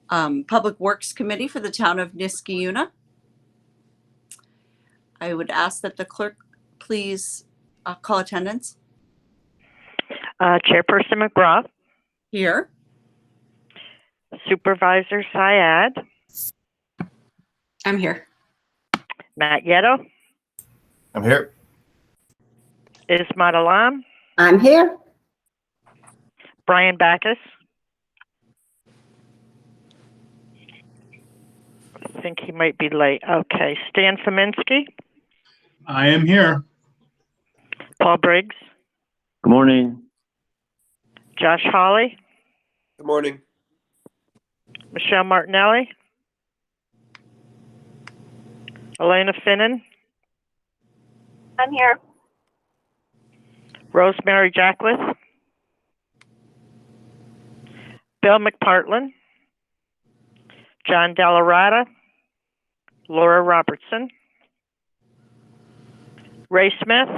Public Works Committee for the town of Niskayuna. I would ask that the clerk please call attendance. Chairperson McGraw, Here. Supervisor Syed, I'm here. Matt Yetto, I'm here. Ismat Alam, I'm here. Brian Backus. I think he might be late. Okay, Stan Fominski, I am here. Paul Briggs, Good morning. Josh Hawley, Good morning. Michelle Martinelli, Elena Finnan, I'm here. Rosemary Jackless, Bill McPartlin, John Delarada, Laura Robertson, Ray Smith,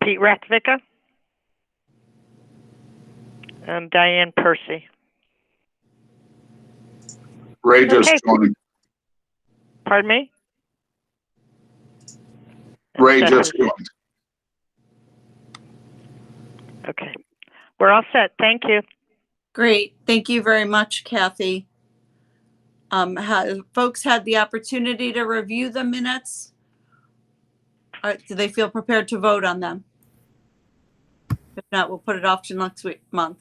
Pete Ratvicka, and Diane Percy. Ray just Okay. joined. Pardon me? Ray just joined. Okay. We're all set. Thank you. Great. Thank you very much, Kathy. Have folks had the opportunity to review the minutes? Do they feel prepared to vote on them? If not, we'll put it off to next month.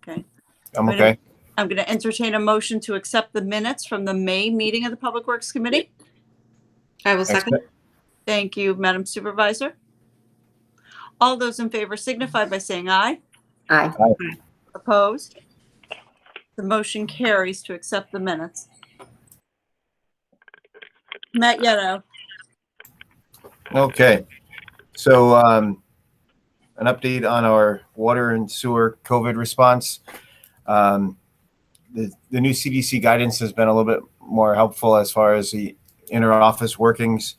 Okay. I'm okay. I'm going to entertain a motion to accept the minutes from the May meeting of the Public Works Committee. I will second. Thank you, Madam Supervisor. All those in favor signify by saying aye. Aye. Opposed? The motion carries to accept the minutes. Matt Yetto. Okay. So an update on our water and sewer COVID response. The new CDC guidance has been a little bit more helpful as far as the inter-office workings.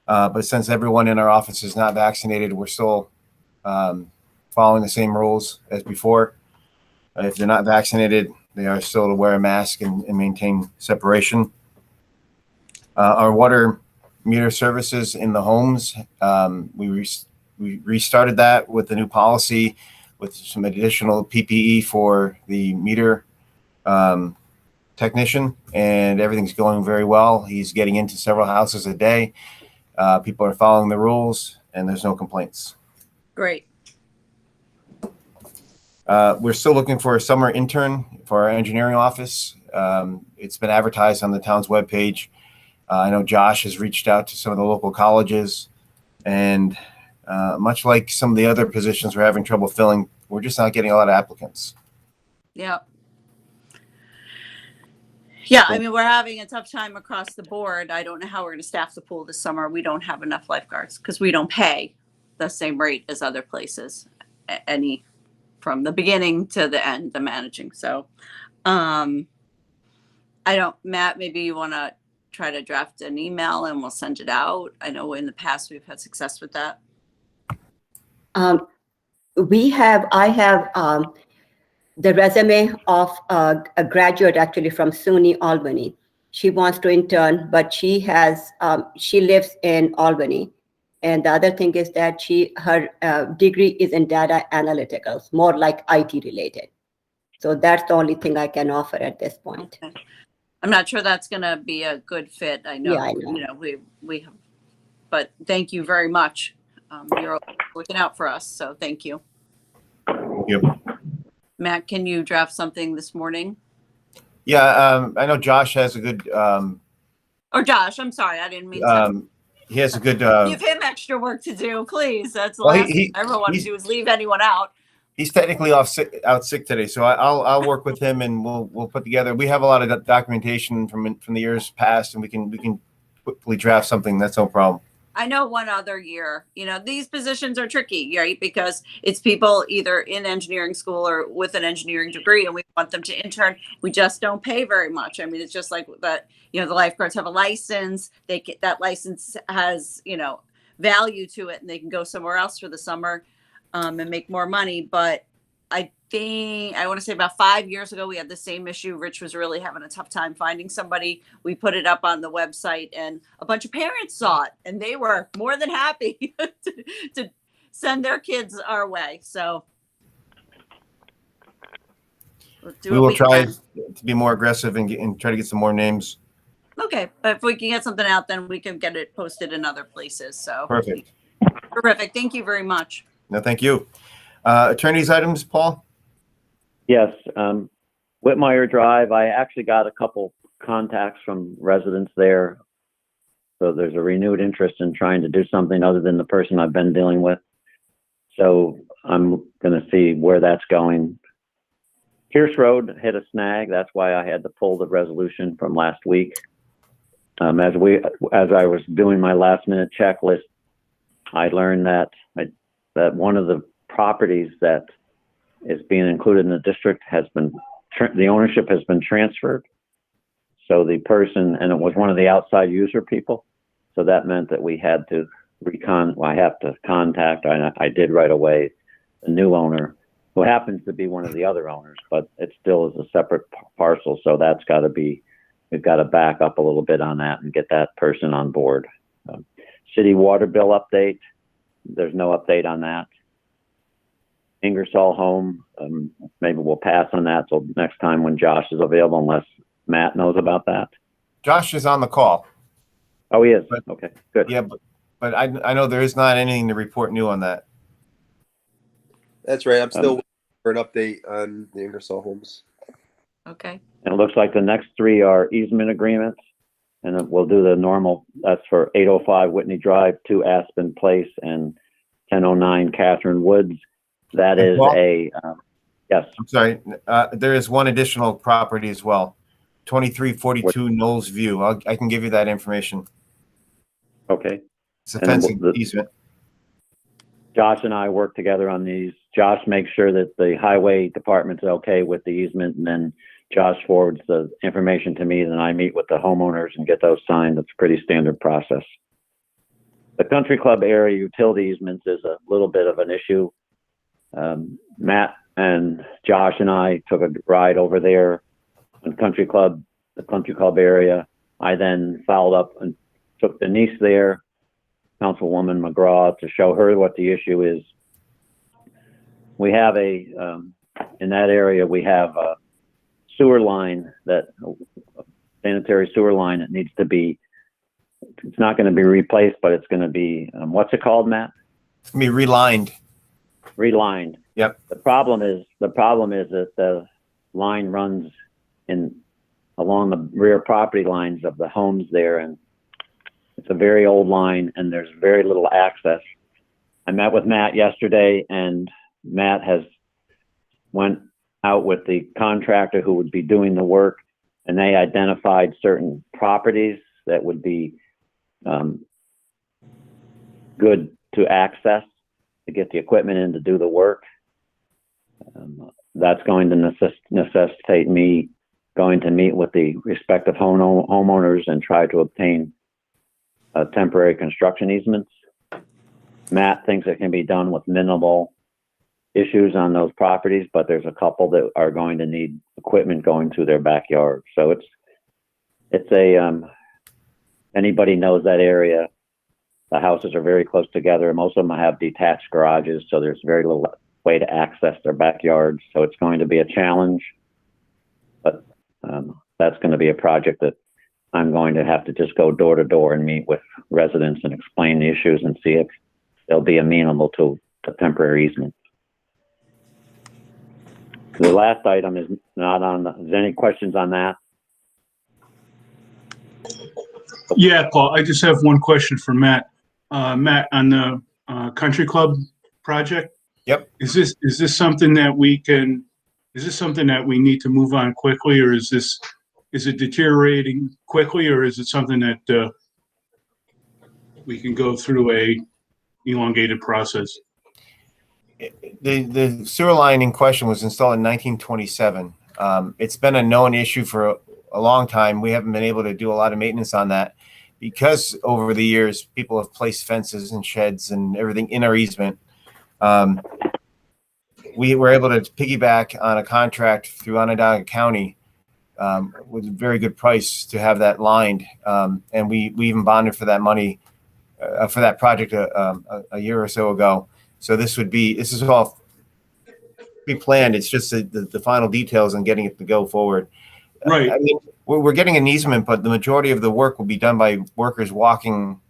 But since everyone in our office is not vaccinated, we're still following the same rules as before. If they're not vaccinated, they are still to wear a mask and maintain separation. Our water meter services in the homes, we restarted that with the new policy with some additional PPE for the meter technician, and everything's going very well. He's getting into several houses a day. People are following the rules, and there's no complaints. Great. We're still looking for a summer intern for our engineering office. It's been advertised on the town's webpage. I know Josh has reached out to some of the local colleges, and much like some of the other positions we're having trouble filling, we're just not getting a lot of applicants. Yeah. Yeah, I mean, we're having a tough time across the board. I don't know how we're going to staff the pool this summer. We don't have enough lifeguards because we don't pay the same rate as other places, any from the beginning to the end, the managing. So I don't, Matt, maybe you want to try to draft an email and we'll send it out. I know in the past we've had success with that. I have the resume of a graduate actually from SUNY Albany. She wants to intern, but she lives in Albany. And the other thing is that her degree is in data analyticals, more like IT related. So that's the only thing I can offer at this point. Okay. I'm not sure that's going to be a good fit. I know, Yeah, I know. you know, we have, but thank you very much. You're looking out for us. So thank you. Thank you. Matt, can you draft something this morning? Yeah, I know Josh has a good. Or Josh, I'm sorry, I didn't mean to. He has a good. Give him extra work to do, please. That's the last thing I ever want to do is leave anyone out. He's technically out sick today, so I'll work with him and we'll put together. We have a lot of documentation from the years past, and we can quickly draft something. That's no problem. I know one other year, you know, these positions are tricky, right? Because it's people either in engineering school or with an engineering degree, and we want them to intern. We just don't pay very much. I mean, it's just like that, you know, the lifeguards have a license. That license has, you know, value to it, and they can go somewhere else for the summer. and make more money. But I think, I want to say about 5 years ago, we had the same issue. Rich was really having a tough time finding somebody. We put it up on the website and a bunch of parents saw it and they were more than happy to send their kids our way. So we'll do We what will try can. to be more aggressive and try to get some more names. Okay, but if we can get something out, then we can get it posted in other places. So Perfect. terrific. Thank you very much. No, thank you. Attorney's items, Paul? Yes, Whitmire Drive, I actually got a couple contacts from residents there. So there's a renewed interest in trying to do something other than the person I've been dealing with. So I'm going to see where that's going. Pierce Road hit a snag. That's why I had to pull the resolution from last week. As I was doing my last minute checklist, I learned that one of the properties that is being included in the district has been, the ownership has been transferred. So the person, and it was one of the outside user people. So that meant that we had to I have to contact, I did right away, the new owner, who happens to be one of the other owners, but it still is a separate parcel. So that's got to be, we've got to back up a little bit on that and get that person on board. City water bill update, there's no update on that. Ingersoll home, maybe we'll pass on that till next time when Josh is available, unless Matt knows about that. Josh is on the call. Oh, he is. But- Okay, good. Yeah, but I know there is not anything to report new on that. That's right. I'm still waiting for an update on the Ingersoll homes. Okay. And it looks like the next three are easement agreements, and then we'll do the normal. That's for 805 Whitney Drive, 2 Aspen Place, and 1009 Catherine Woods. That is yes. I'm sorry. There is one additional property as well. 2342 Knowles View. I can give you that information. Okay. It's a And then fencing easement. Josh and I work together on these. Josh makes sure that the highway department's okay with the easement, and then Josh forwards the information to me, then I meet with the homeowners and get those signed. It's a pretty standard process. The country club area utility easements is a little bit of an issue. Matt and Josh and I took a ride over there in the country club area. I then followed up and took Denise there, Councilwoman McGraw, to show her what the issue is. We have in that area, we have a sewer line, sanitary sewer line that needs to be, it's not going to be replaced, but it's going to be, what's it called, Matt? It's going to be relined. Relined. Yep. The problem is that the line runs along the rear property lines of the homes there, and it's a very old line, and there's very little access. I met with Matt yesterday, and Matt has went out with the contractor who would be doing the work, and they identified certain properties that would be good to access to get the equipment in to do the work. That's going to necessitate me going to meet with the respective homeowners and try to obtain temporary construction easements. Matt thinks it can be done with minimal issues on those properties, but there's a couple that are going to need equipment going through their backyard. So it's anybody knows that area. The houses are very close together. Most of them have detached garages, so there's very little way to access their backyards. So it's going to be a challenge, but that's going to be a project that I'm going to have to just go door to door and meet with residents and explain the issues and see if they'll be amenable to a temporary easement. The last item is not on is there any questions on that? Yeah, Paul, I just have one question for Matt. Matt, on the country club project. Yep. Is this something that we need to move on quickly, or is it deteriorating quickly, or is it something that we can go through a elongated process? The sewer line in question was installed in 1927. It's been a known issue for a long time. We haven't been able to do a lot of maintenance on that because over the years, people have placed fences and sheds and everything in our easement. We were able to piggyback on a contract through Onondaga County with a very good price to have that lined. And we even bonded for that money for that project a year or so ago. So this is all pre-planned. It's just the final details and getting it to go forward. Right. I mean, we're getting an easement, but the majority of the work will be done by workers walking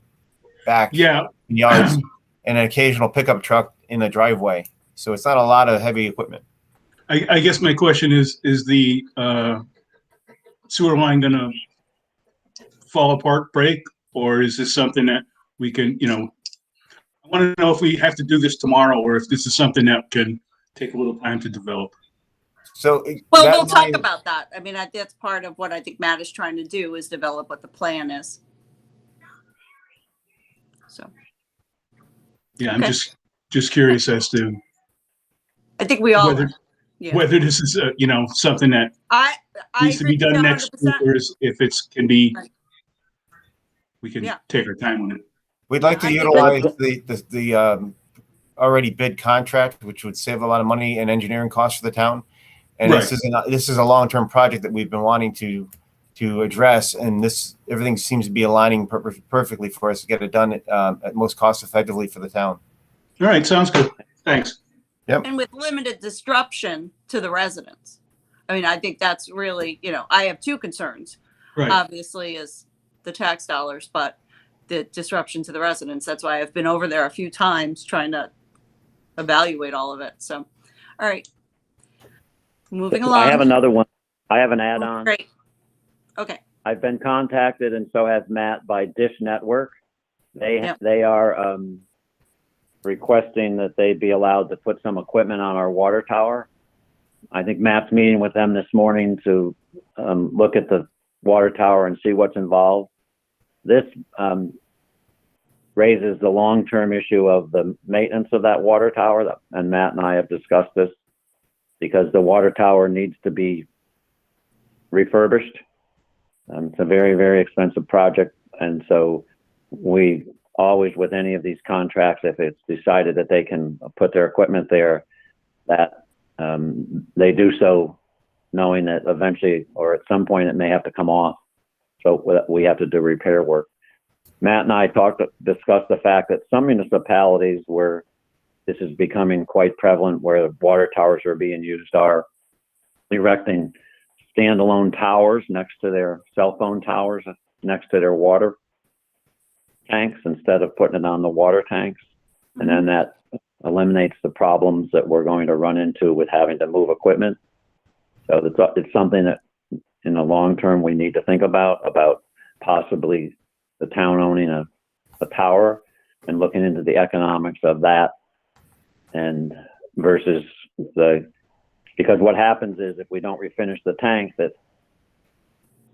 back Yeah. in yards and an occasional pickup truck in the driveway. So it's not a lot of heavy equipment. I guess my question is the sewer line going to fall apart, break, or is this something that we can, I want to know if we have to do this tomorrow or if this is something that can take a little time to develop. So Well, we'll talk about that. I mean, that's part of what I think Matt is trying to do is develop what the plan is. So. Yeah, Okay. I'm just curious as to I think we all whether are. Yeah. whether this is something that I needs to be agree with done you next 100%. week, or if can be, Right. we can Yeah. take our time on it. We'd like to I think utilize the already bid contract, which would save a lot of money and engineering costs for the town. And Right. this is a long-term project that we've been wanting to address, and everything seems to be aligning perfectly for us to get it done at most cost effectively for the town. All right, sounds good. Thanks. And with limited disruption to the residents. I mean, I think that's really, I have two concerns. Right. Obviously is the tax dollars, but the disruption to the residents. That's why I've been over there a few times trying to evaluate all of it. So, all right. Moving along. I have another one. I have an add-on. Great. Okay. I've been contacted, and so has Matt, by Dish Network. Yep. They are requesting that they be allowed to put some equipment on our water tower. I think Matt's meeting with them this morning to look at the water tower and see what's involved. This raises the long-term issue of the maintenance of that water tower, and Matt and I have discussed this, because the water tower needs to be refurbished. It's a very, very expensive project, and so we always, with any of these contracts, if it's decided that they can put their equipment there, that they do so knowing that eventually or at some point it may have to come off. So we have to do repair work. Matt and I discussed the fact that some municipalities where this is becoming quite prevalent, where water towers are being used, are erecting standalone towers next to their cell phone towers, next to their water tanks, instead of putting it on the water tanks. And then that eliminates the problems that we're going to run into with having to move equipment. So it's something that in the long term we need to think about possibly the town owning a tower and looking into the economics of that, and versus because what happens is if we don't refinish the tank, that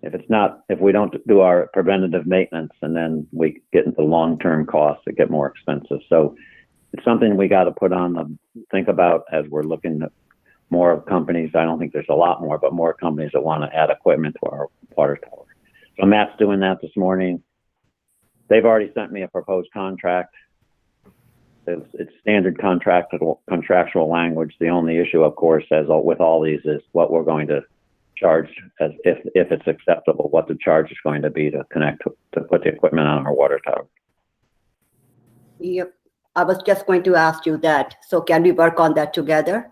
if we don't do our preventative maintenance, and then we get into long-term costs that get more expensive. So it's something we got to think about as we're looking at more companies. I don't think there's a lot more, but more companies that want to add equipment to our water tower. So Matt's doing that this morning. They've already sent me a proposed contract. It's standard contractual language. The only issue, of course, as with all these, is what we're going to charge, as if it's acceptable, what the charge is going to be to connect to put the equipment on our water tower. Yep. I was just going to ask you that. So can we work on that together?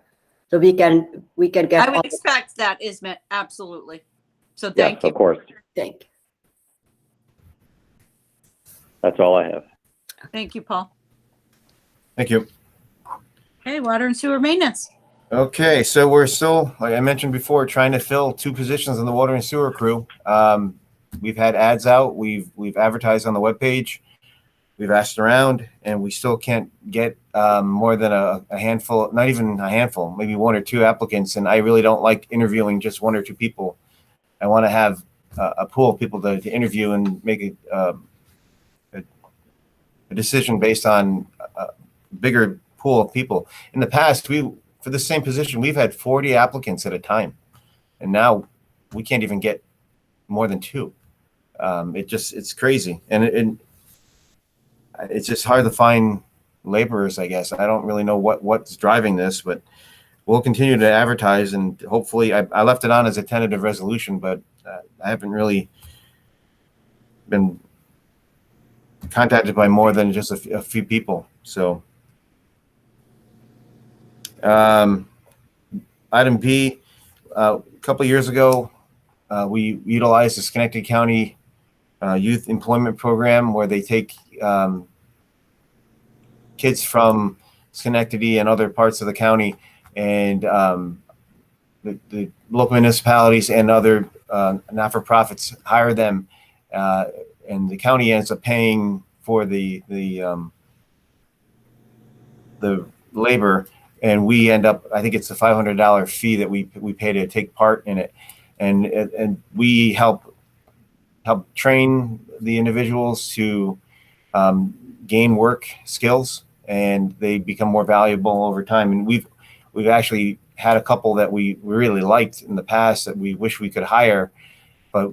So we can get. I would expect that, Ismet. Absolutely. So thank Yes, you. of course. Thank you. That's all I have. Thank you, Paul. Thank you. Okay, water and sewer maintenance. Okay, so we're still, like I mentioned before, trying to fill 2 positions on the water and sewer crew. We've had ads out. We've advertised on the webpage. We've asked around, and we still can't get more than a handful, not even a handful, maybe 1 or 2 applicants. And I really don't like interviewing just 1 or 2 people. I want to have a pool of people to interview and make a decision based on a bigger pool of people. In the past, for the same position, we've had 40 applicants at a time, and now we can't even get more than 2. It's crazy, and it's just hard to find laborers, I guess. I don't really know what's driving this, but we'll continue to advertise, and hopefully I left it on as a tentative resolution, but I haven't really been contacted by more than just a few people. So item B, a couple of years ago, we utilized the Schenectady County Youth Employment Program, where they take kids from Schenectady and other parts of the county, and the local municipalities and other not-for-profits hire them, and the county ends up paying for the labor, and we end up, I think it's a $500 fee that we pay to take part in it, and we help train the individuals to gain work skills, and they become more valuable over time. And we've actually had a couple that we really liked in the past that we wish we could hire, but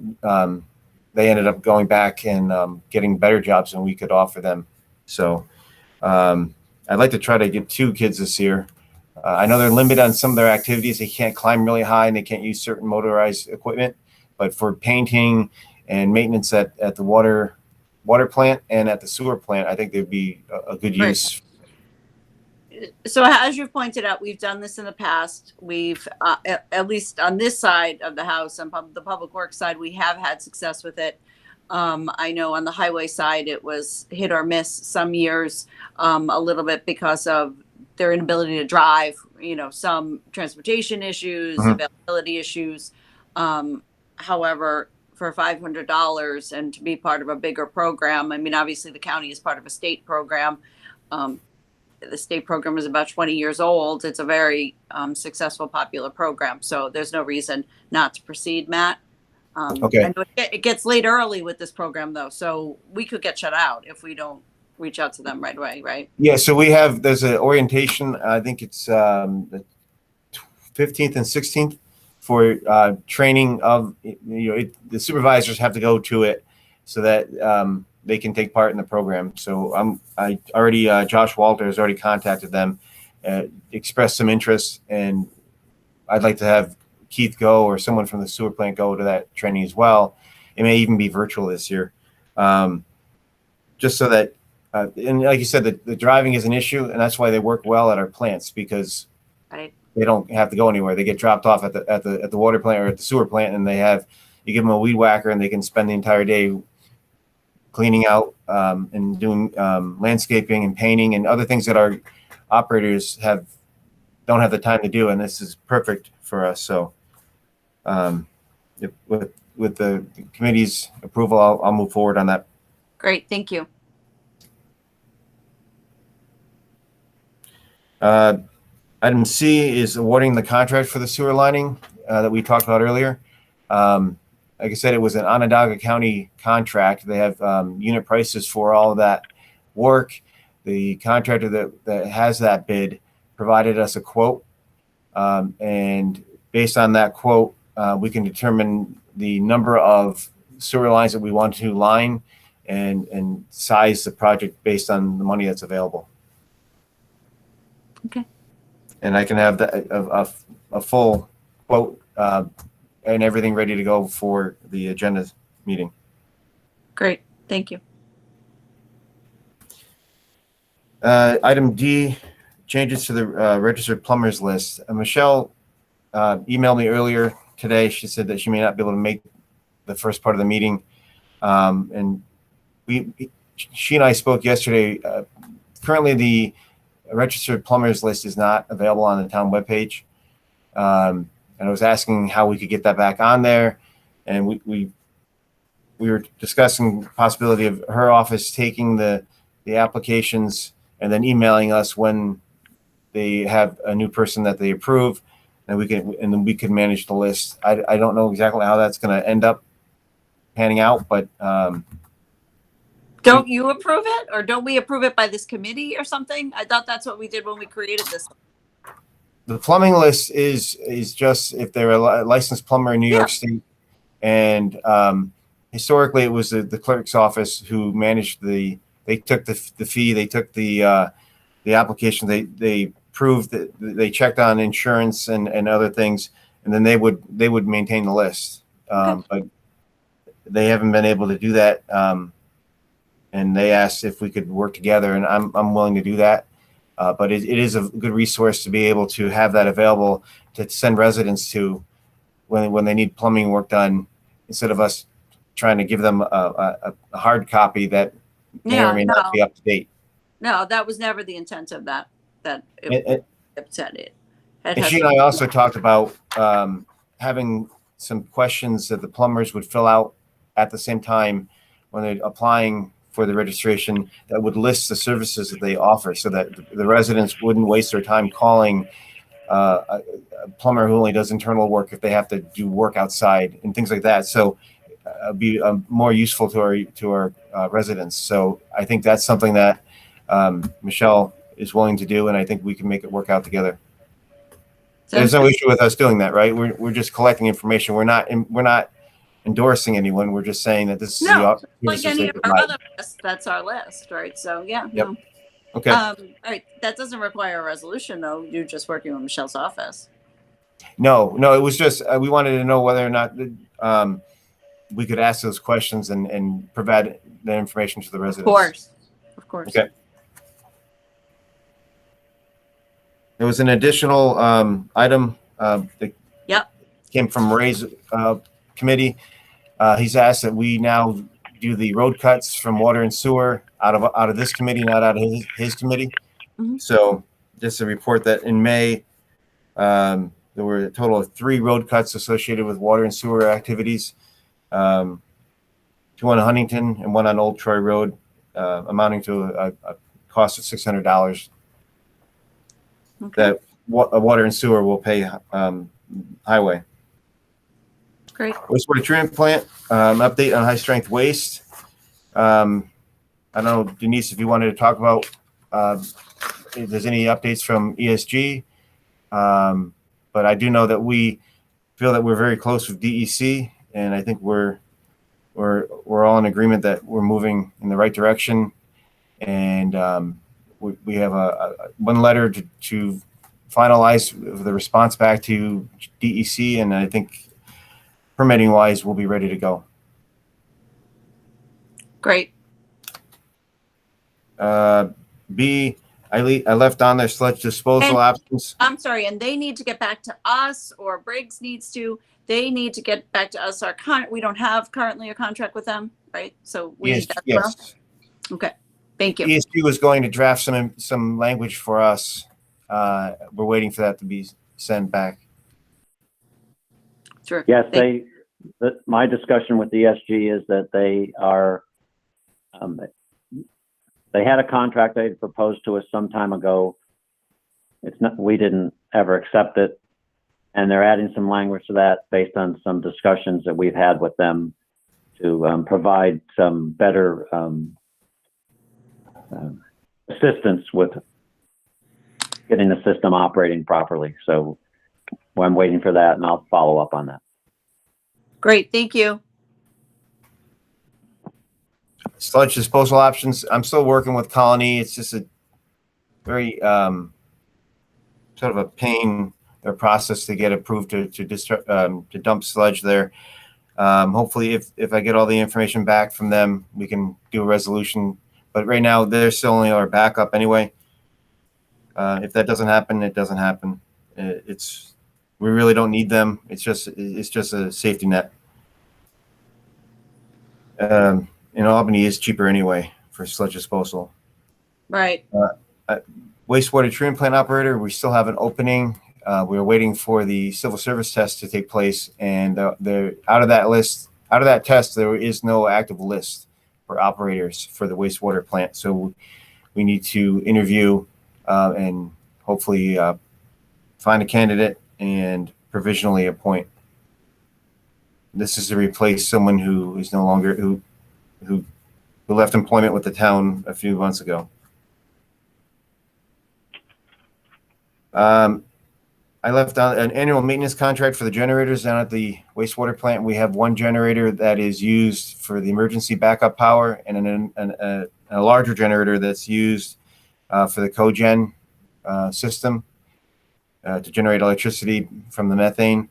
they ended up going back and getting better jobs than we could offer them. So I'd like to try to get 2 kids this year. I know they're limited on some of their activities. They can't climb really high and they can't use certain motorized equipment, but for painting and maintenance at the water plant and at the sewer plant, I think they'd be a good use. So as you've pointed out, we've done this in the past. We've, at least on this side of the house, on the public works side, we have had success with it. I know on the highway side, it was hit or miss some years, a little bit because of their inability to drive, some transportation issues, availability issues. However, for $500 and to be part of a bigger program, I mean, obviously the county is part of a state program. The state program is about 20 years old. It's a very successful, popular program. So there's no reason not to proceed, Matt. Okay. I know it gets late early with this program, though. So we could get shut out if we don't reach out to them right away, right? Yeah, so there's an orientation, I think it's the 15th and 16th for training of, the supervisors have to go to it so that they can take part in the program. So I already, Josh Walter has already contacted them, expressed some interest, and I'd like to have Keith go or someone from the sewer plant go to that training as well. It may even be virtual this year. Just so that, and like you said, the driving is an issue, and that's why they work well at our plants, because Right. they don't have to go anywhere. They get dropped off at the water plant or at the sewer plant, and you give them a weed whacker, and they can spend the entire day cleaning out and doing landscaping and painting and other things that our operators don't have the time to do, and this is perfect for us. So with the committee's approval, I'll move forward on that. Great. Thank you. Item C is awarding the contract for the sewer lining that we talked about earlier. Like I said, it was an Onondaga County contract. They have unit prices for all of that work. The contractor that has that bid provided us a quote, and based on that quote, we can determine the number of sewer lines that we want to line and size the project based on the money that's available. Okay. And I can have a full quote and everything ready to go for the agenda meeting. Great. Thank you. Item D, changes to the registered plumbers list. Michelle emailed me earlier today. She said that she may not be able to make the first part of the meeting. And she and I spoke yesterday. Currently, the registered plumbers list is not available on the town webpage. And I was asking how we could get that back on there. And we were discussing the possibility of her office taking the applications and then emailing us when they have a new person that they approve, and then we can manage the list. I don't know exactly how that's going to end up panning out, but Don't you approve it, or don't we approve it by this committee or something? I thought that's what we did when we created this. the plumbing list is just if they're a licensed plumber in New York State, and historically it was the clerk's office who managed they took the fee, they took the the application, they proved that they checked on insurance and other things, and then they would maintain the list. But they haven't been able to do that. And they asked if we could work together, and I'm willing to do that. But it is a good resource to be able to have that available to send residents to when they need plumbing work done, instead of us trying to give them a hard copy that may or may not be up to date. No, that was never the intent of that. That And said it. she and I also talked about having some questions that the plumbers would fill out at the same time when they're applying for the registration, that would list the services that they offer, so that the residents wouldn't waste their time calling a plumber who only does internal work if they have to do work outside and things like that. So be more useful to our residents. So I think that's something that Michelle is willing to do, and I think we can make it work out together. There's no issue with us doing that, right? We're just collecting information. We're not endorsing anyone. We're just saying that this is like any of our other lists, that's our list, right? So yeah. Yep. No. Okay. All right. That doesn't require a resolution, though. You're just working with Michelle's office. No, it was just we wanted to know whether or not we could ask those questions and provide the information to the residents. Of course. Okay. There was an additional item that came from Ray's committee. He's asked that we now do the road cuts from water and sewer out of this committee, not out of his committee. Mhm. So just to report that in May, there were a total of 3 road cuts associated with water and sewer activities. 2 on Huntington and 1 on Old Troy Road, amounting to a cost of $600. Okay. That water and sewer will pay highway. Great. Wastewater treatment plant, update on high strength waste. I don't know, Denise, if you wanted to talk about if there's any updates from ESG. But I do know that we feel that we're very close with DEC, and I think we're all in agreement that we're moving in the right direction. And we have one letter to finalize the response back to DEC, and I think permitting wise, we'll be ready to go. Great. B, I left on their sludge disposal options. I'm sorry, and they need to get back to us, or Briggs needs to. They need to get back to us. We don't have currently a contract with them, right? So we need that as well. Okay. Thank you. ESG was going to draft some language for us. We're waiting for that to be sent back. Sure. Yes, my discussion with the ESG is that they are, they had a contract they proposed to us some time ago. We didn't ever accept it. And they're adding some language to that based on some discussions that we've had with them to provide some better assistance with getting the system operating properly. So I'm waiting for that, and I'll follow up on that. Great. Thank you. Sludge disposal options. I'm still working with Colony. It's just a very sort of a pain, their process to get approved to dump sludge there. Hopefully, if I get all the information back from them, we can do a resolution. But right now, they're still only our backup anyway. If that doesn't happen, it doesn't happen. We really don't need them. It's just a safety net. In Albany is cheaper anyway for sludge disposal. Right. Wastewater treatment plant operator, we still have an opening. We're waiting for the civil service test to take place, and they're out of that test, there is no active list for operators for the wastewater plant. So we need to interview and hopefully find a candidate and provisionally appoint. This is to replace someone who is no longer who left employment with the town a few months ago. I left on an annual maintenance contract for the generators down at the wastewater plant. We have one generator that is used for the emergency backup power, and a larger generator that's used for the cogen system to generate electricity from the methane.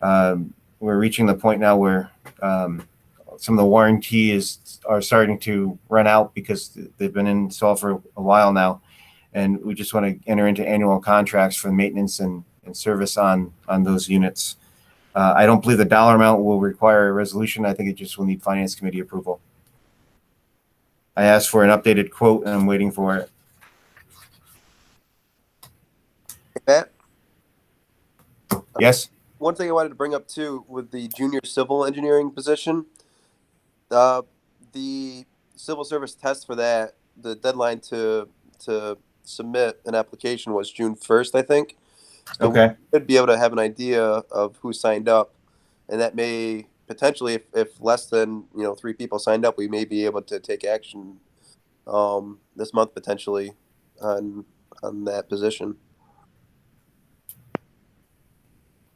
We're reaching the point now where some of the warranties are starting to run out because they've been installed for a while now, and we just want to enter into annual contracts for maintenance and service on those units. I don't believe the dollar amount will require a resolution. I think it just will need Finance Committee approval. I asked for an updated quote, and I'm waiting for it. Matt, Yes? one thing I wanted to bring up too with the junior civil engineering position, the civil service test for that, the deadline to submit an application was June 1st, I think. So Okay. we should be able to have an idea of who signed up, and that may potentially, if less than 3 people signed up, we may be able to take action this month potentially on that position.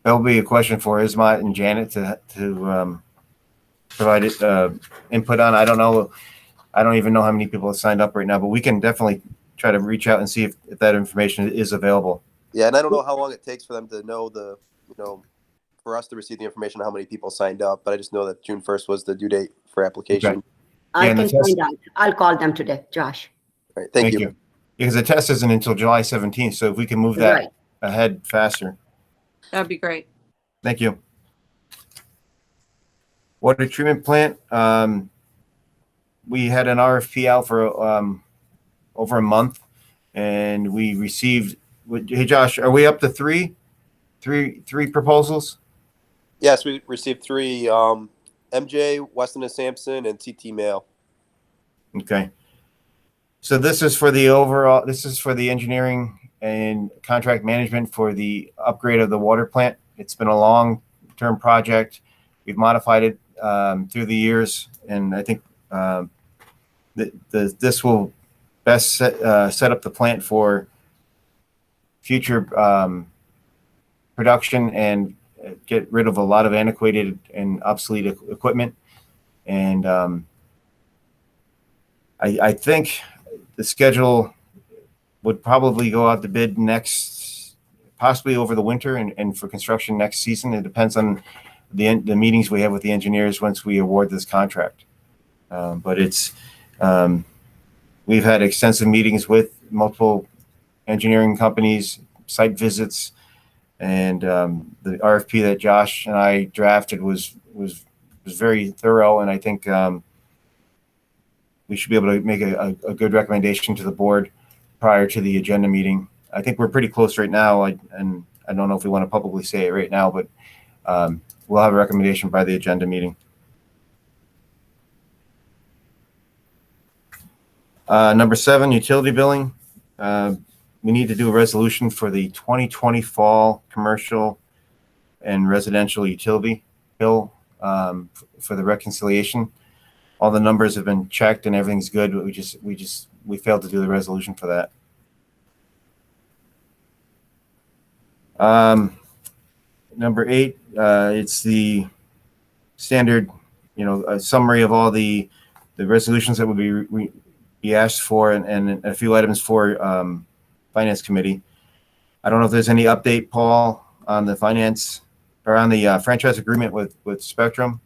That'll be a question for Ismat and Janet to provide input on. I don't know. I don't even know how many people have signed up right now, but we can definitely try to reach out and see if that information is available. Yeah, and I don't know how long it takes for them to know for us to receive the information on how many people signed up, but I just know that June 1st was the due date for application. Okay. I Yeah, and can the test- find out. I'll call them today, Josh. All right, thank you. Because the test isn't until July 17th, so if we can move that Right. ahead faster. That'd be great. Thank you. Water treatment plant. We had an RFP out for over a month, and we received. Hey, Josh, are we up to three proposals? Yes, we received 3, MJ, Weston and Sampson, and TT Mail. Okay. So this is for the overall. This is for the engineering and contract management for the upgrade of the water plant. It's been a long-term project. We've modified it through the years, and I think this will best set up the plant for future production and get rid of a lot of antiquated and obsolete equipment. And I think the schedule would probably go out to bid possibly over the winter and for construction next season. It depends on the meetings we have with the engineers once we award this contract. But we've had extensive meetings with multiple engineering companies, site visits, and the RFP that Josh and I drafted was very thorough, and I think we should be able to make a good recommendation to the board prior to the agenda meeting. I think we're pretty close right now, and I don't know if we want to publicly say it right now, but we'll have a recommendation by the agenda meeting. Number 7, utility billing. We need to do a resolution for the 2020 fall commercial and residential utility bill for the reconciliation. All the numbers have been checked and everything's good, but we failed to do the resolution for that. Number 8, it's the standard, a summary of all the resolutions that would be asked for and a few items for Finance Committee. I don't know if there's any update, Paul, on the finance or on the franchise agreement with Spectrum.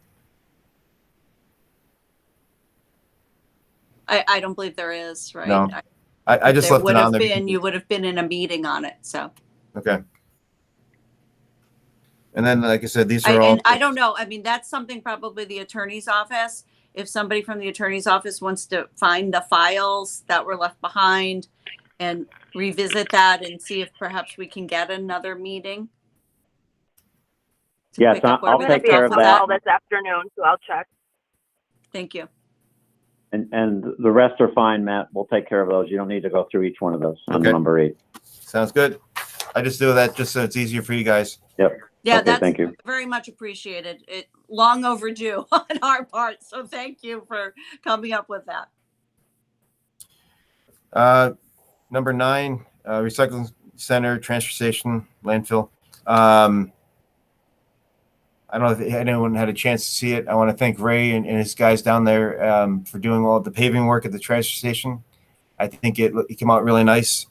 I don't believe there is, right? No. I just left it on there. You would have been in a meeting on it, so. Okay. And then, like I said, these are all. And I don't know. I mean, that's something probably the attorney's office. If somebody from the attorney's office wants to find the files that were left behind and revisit that and see if perhaps we can get another meeting. to Yes, pick up where I'll we take left care off of with that. All this afternoon, so I'll check. Thank you. And the rest are fine, Matt. We'll take care of those. You don't need to go through each one of those on Okay. number 8. Sounds good. I just do that just so it's easier for you guys. Yep. Yeah, Okay, that's thank you. very much appreciated. It long overdue on our part. So thank you for coming up with that. Number 9, recycling center, transfer station, landfill. I don't know if anyone had a chance to see it. I want to thank Ray and his guys down there for doing all the paving work at the transfer station. I think it came out really nice.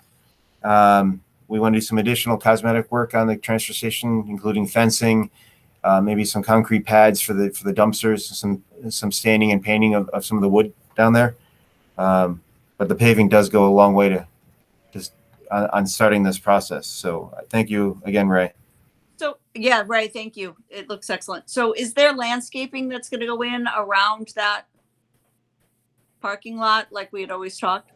We want to do some additional cosmetic work on the transfer station, including fencing, maybe some concrete pads for the dumpsters, some staining and painting of some of the wood down there. But the paving does go a long way to just on starting this process. So thank you again, Ray. So, yeah, Ray, thank you. It looks excellent. So is there landscaping that's going to go in around that parking lot like we had always talked?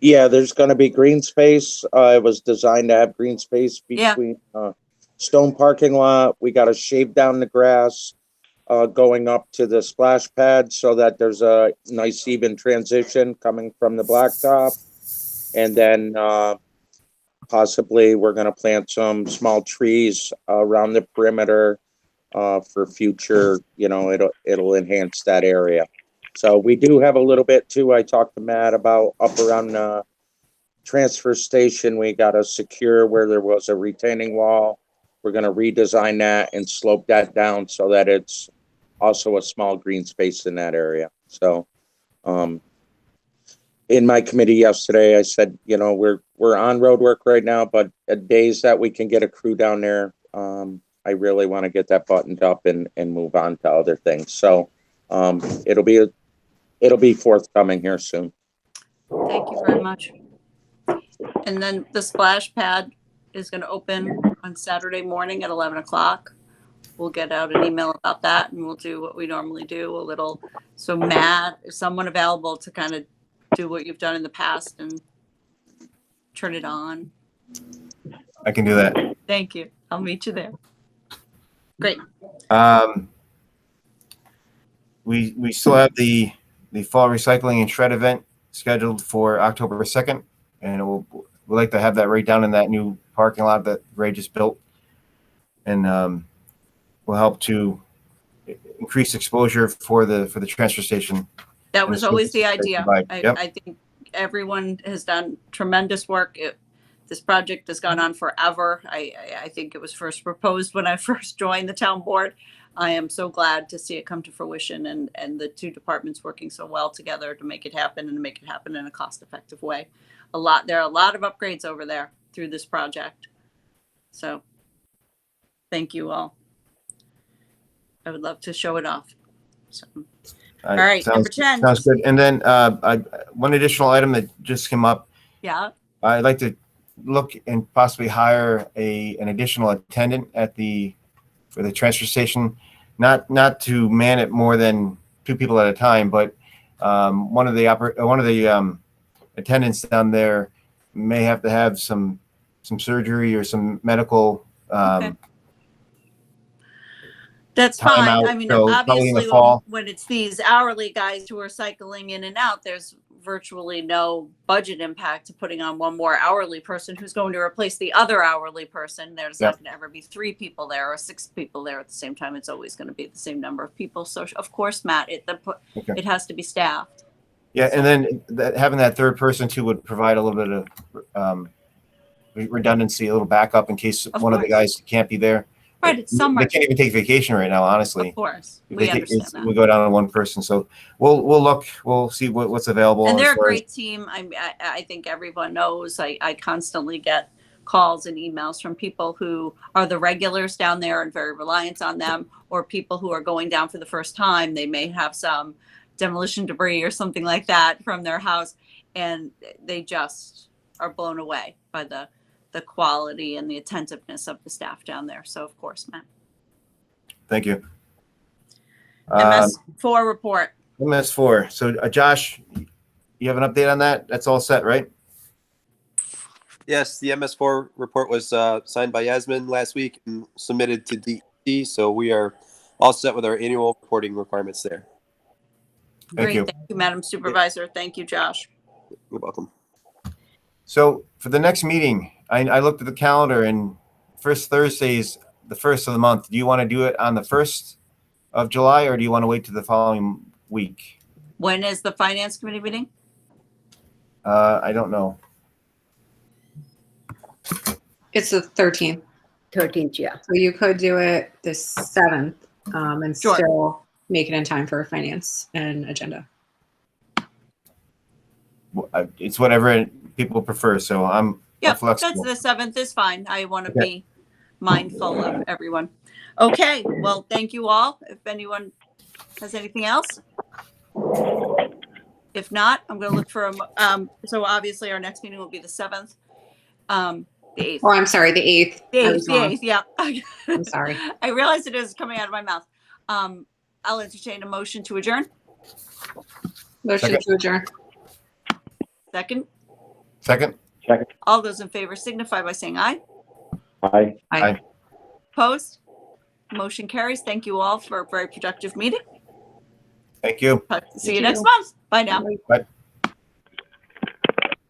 Yeah, there's going to be green space. It was designed to have green space Yeah. between stone parking lot. We got to shave down the grass going up to the splash pad so that there's a nice even transition coming from the blacktop. And then possibly we're going to plant some small trees around the perimeter for future, it'll enhance that area. So we do have a little bit too. I talked to Matt about up around the transfer station. We got to secure where there was a retaining wall. We're going to redesign that and slope that down so that it's also a small green space in that area. So, in my committee yesterday, I said, we're on road work right now, but days that we can get a crew down there, I really want to get that buttoned up and move on to other things. So, it'll be forthcoming here soon. Thank you very much. And then the splash pad is going to open on Saturday morning at 11 o'clock. We'll get out an email about that and we'll do what we normally do so Matt, is someone available to kind of do what you've done in the past and turn it on? I can do that. Thank you. I'll meet you there. Great. We still have the fall recycling and shred event scheduled for October 2nd, and we'd like to have that right down in that new parking lot that Ray just built, and will help to increase exposure for the transfer station. That was always the idea. Yep. I think everyone has done tremendous work. This project has gone on forever. I think it was first proposed when I first joined the town board. I am so glad to see it come to fruition and the two departments working so well together to make it happen and to make it happen in a cost-effective way. There are a lot of upgrades over there through this project. So thank you all. I would love to show it off. So. All right, number 10. Sounds good. And then one additional item that just came up. Yeah. I'd like to look and possibly hire an additional attendant for the transfer station, not to man it more than 2 people at a time, but one of the attendants down there may have to have some surgery or some medical. Okay. That's time fine. out, I mean, so probably in the obviously, fall. when it's these hourly guys who are cycling in and out, there's virtually no budget impact to putting on one more hourly person who's going to replace the other hourly person. There's not going to ever be 3 people there or 6 people there at the same time. It's always going to be the same number of people. So, of course, Matt, it has to be staffed. Yeah, and then having that third person too would provide a little bit of redundancy, a little backup in case one of the guys can't be there. Right, it's summer. They can't even take vacation right now, honestly. Of course, we understand that. We go down to one person, so we'll look. We'll see what's available. And they're a great team. I think everyone knows. I constantly get calls and emails from people who are the regulars down there and very reliant on them, or people who are going down for the first time. They may have some demolition debris or something like that from their house, and they just are blown away by the quality and the attentiveness of the staff down there. So, of course, Matt. Thank you. MS4 report. MS4. So, Josh, you have an update on that? That's all set, right? Yes, the MS4 report was signed by Yasmin last week and submitted to DEC. So we are all set with our annual reporting requirements there. Great. Thank you, Madam Supervisor. Thank you, Josh. You're welcome. So for the next meeting, I looked at the calendar, and first Thursday is the 1st of the month. Do you want to do it on the 1st of July, or do you want to wait to the following week? When is the Finance Committee meeting? I don't know. It's the 13th. 13th, yeah. So you could do it the 7th and still make it in time for finance and agenda. it's whatever people prefer. So I'm Yep, that's flexible. the 7th is fine. I want to Okay. be mindful of everyone. Okay, well, thank you all. If anyone has anything else. If not, I'm going to look for so obviously our next meeting will be the 7th. The 8th. Oh, I'm sorry, the 8th. The I 8th, was the wrong. 8th, yeah. I'm sorry. I realized it is coming out of my mouth. I'll entertain a motion to adjourn. Motion Second. to adjourn. Second, Second. Second. all those in favor signify by saying aye. Aye. Aye. Opposed? Motion carries. Thank you all for a very productive meeting. Thank you. See you Thank next you. month. Bye now. Bye.